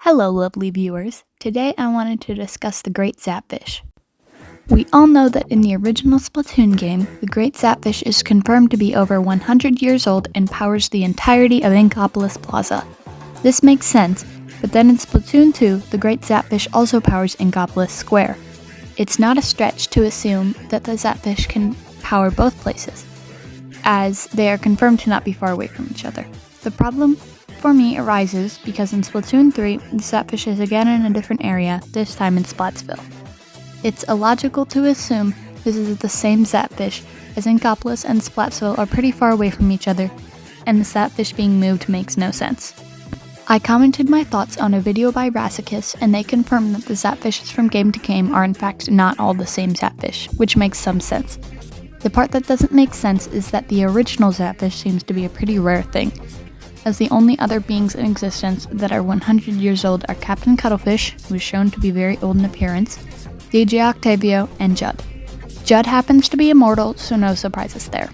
Hello, lovely viewers. Today I wanted to discuss the Great Zapfish. We all know that in the original Splatoon game, the Great Zapfish is confirmed to be over 100 years old and powers the entirety of Inkopolis Plaza. This makes sense, but then in Splatoon 2, the Great Zapfish also powers Inkopolis Square. It's not a stretch to assume that the Zapfish can power both places, as they are confirmed to not be far away from each other. The problem for me arises because in Splatoon 3, the Zapfish is again in a different area, this time in Splatsville. It's illogical to assume this is the same Zapfish, as Inkopolis and Splatsville are pretty far away from each other, and the Zapfish being moved makes no sense. I commented my thoughts on a video by Rassicus, and they confirmed that the Zapfishes from game to game are in fact not all the same Zapfish, which makes some sense. The part that doesn't make sense is that the original Zapfish seems to be a pretty rare thing, as the only other beings in existence that are 100 years old are Captain Cuttlefish, who is shown to be very old in appearance, DJ Octavio, and Judd. Judd happens to be immortal, so no surprises there.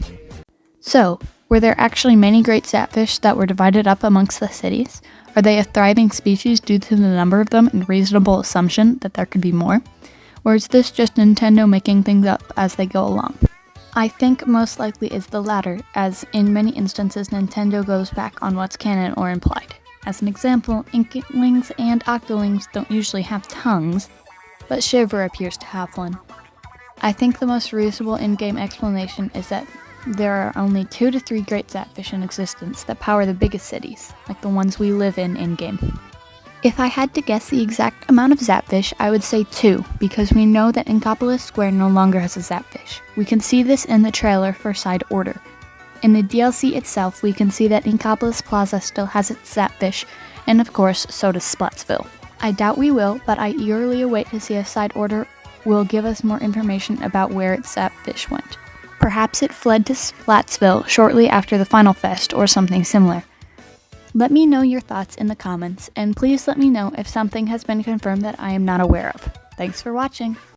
So, were there actually many great Zapfish that were divided up amongst the cities? Are they a thriving species due to the number of them and reasonable assumption that there could be more? Or is this just Nintendo making things up as they go along? I think most likely is the latter, as in many instances Nintendo goes back on what's canon or implied. As an example, Inklings and Octolings don't usually have tongues, but Shiver appears to have one. I think the most reasonable in-game explanation is that there are only 2 to 3 great Zapfish in existence that power the biggest cities, like the ones we live in game. If I had to guess the exact amount of Zapfish, I would say 2, because we know that Inkopolis Square no longer has a Zapfish. We can see this in the trailer for Side Order. In the DLC itself, we can see that Inkopolis Plaza still has its Zapfish, and of course, so does Splatsville. I doubt we will, but I eagerly await to see if Side Order will give us more information about where its Zapfish went. Perhaps it fled to Splatsville shortly after the Final Fest, or something similar. Let me know your thoughts in the comments, and please let me know if something has been confirmed that I am not aware of. Thanks for watching!